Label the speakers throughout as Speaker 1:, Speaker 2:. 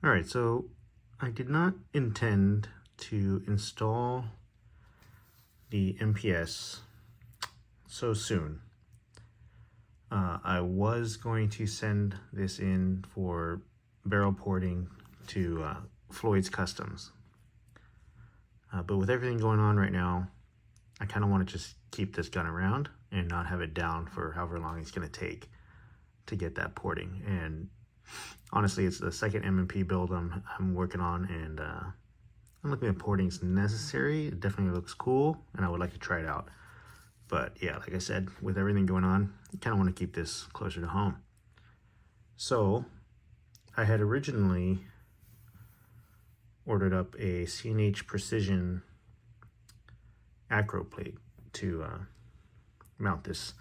Speaker 1: All right, so I did not intend to install the MPS so soon. I was going to send this in for barrel porting to Floyd's Customs. But with everything going on right now, I kind of want to just keep this gun around and not have it down for however long it's going to take to get that porting. And honestly, it's the second M&P build I'm working on, and I'm looking at porting's necessary. It definitely looks cool, and I would like to try it out. But yeah, like I said, with everything going on, I kind of want to keep this closer to home. So I had originally ordered up a CNH Precision ACRO plate to mount this,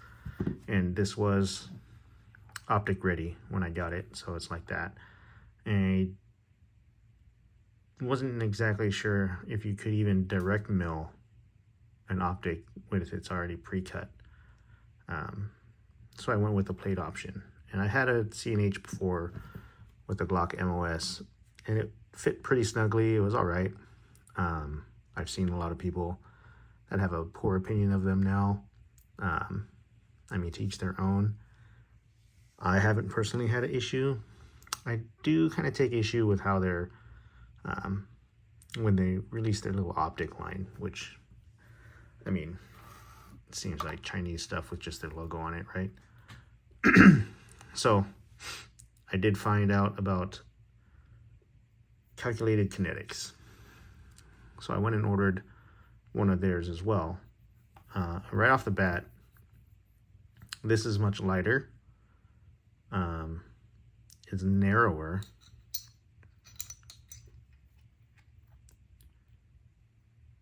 Speaker 1: and this was optic ready when I got it, so it's like that. And I wasn't exactly sure if you could even direct mill an optic with it's already pre-cut, so I went with the plate option. And I had a CNH before with the Glock MOS, and it fit pretty snugly. It was all right. I've seen a lot of people that have a poor opinion of them now. I mean, to each their own. I haven't personally had an issue. I do kind of take issue with how they're, when they release their little optic line, which, I mean, it seems like Chinese stuff with just their logo on it, right? So I did find out about Calculated Kinetics. So I went and ordered one of theirs as well. Right off the bat, this is much lighter. It's narrower.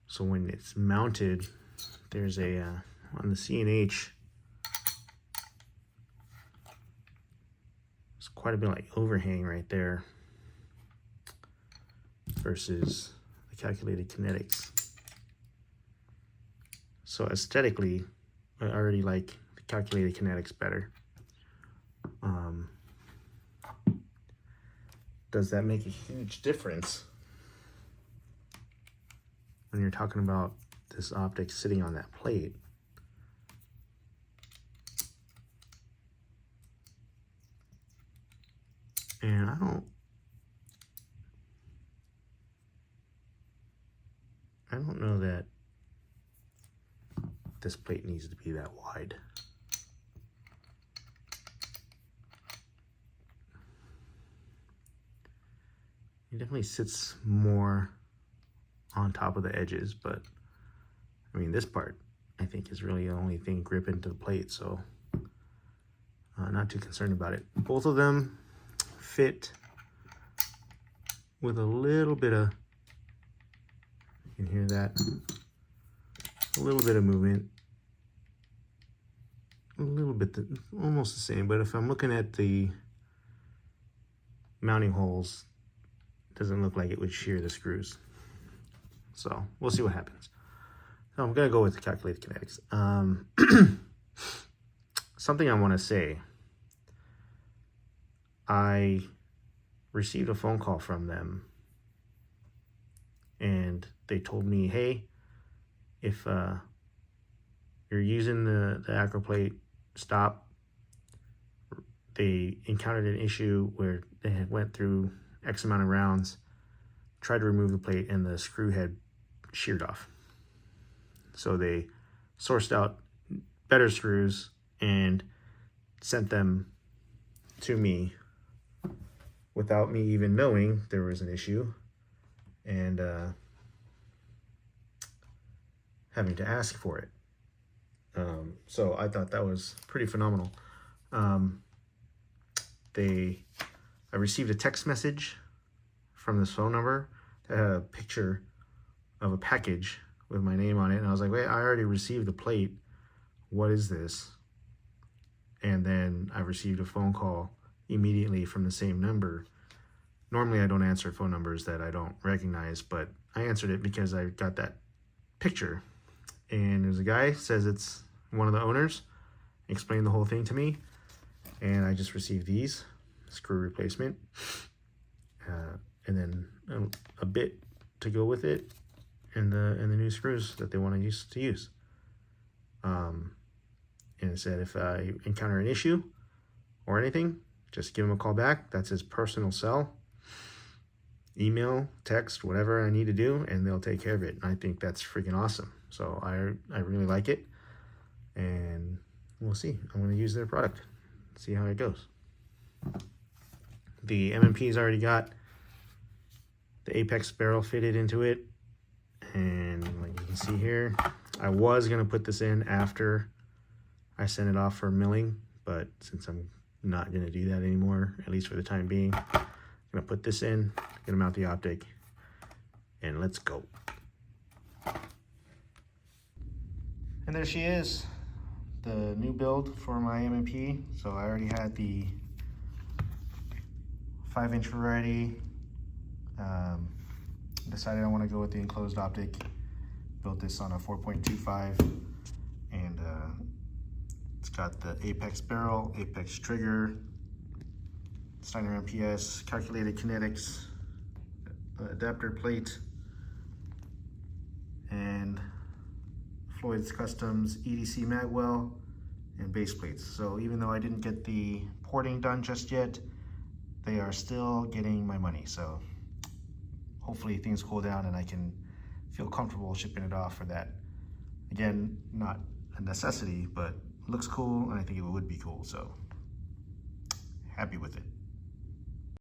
Speaker 1: So when it's mounted, there's a, on the CNH, it's quite a bit like overhang right there versus the Calculated Kinetics. So aesthetically, I already like the Calculated Kinetics better. Does that make a huge difference when you're talking about this optic sitting on that plate? And I don't know that this plate needs to be that wide. It definitely sits more on top of the edges, but I mean, this part I think is really the only thing gripping to the plate, so not too concerned about it. Both of them fit with a little bit of, you can hear that, a little bit of movement, a little bit, almost the same. But if I'm looking at the mounting holes, it doesn't look like it would shear the screws. So we'll see what happens. So I'm gonna go with the Calculated Kinetics. Something I want to say. I received a phone call from them, and they told me, hey, if you're using the ACRO plate, stop. They encountered an issue where they had went through X amount of rounds, tried to remove the plate, and the screw had sheared off. So they sourced out better screws and sent them to me without me even knowing there was an issue, and having to ask for it. So I thought that was pretty phenomenal. I received a text message from this phone number that had a picture of a package with my name on it, and I was like, wait, I already received the plate. What is this? And then I received a phone call immediately from the same number. Normally I don't answer phone numbers that I don't recognize, but I answered it because I got that picture. And there's a guy, says it's one of the owners, explained the whole thing to me, and I just received these screw replacement. and then a bit to go with it, and the new screws that they want to use. And it said if I encounter an issue or anything, just give him a call back. That's his personal cell. Email, text, whatever I need to do, and they'll take care of it. And I think that's freaking awesome. So I really like it, and we'll see. I'm going to use their product, see how it goes. The MMP's already got the apex barrel fitted into it, and like you can see here, I was going to put this in after I sent it off for milling, but since I'm not going to do that anymore, at least for the time being, I'm going to put this in, going to mount the optic, and let's go. And there she is, the new build for my MMP. So I already had the 5-inch variety. Decided I want to go with the enclosed optic. Built this on a 4.25, and it's got the apex barrel, apex trigger, Steiner MPS, Calculated Kinetics adapter plate, and Floyd's Customs EDC magwell and base plates. So even though I didn't get the porting done just yet, they are still getting my money. So hopefully things cool down and I can feel comfortable shipping it off for that. Again, not a necessity, but looks cool, and I think it would be cool. So happy with it.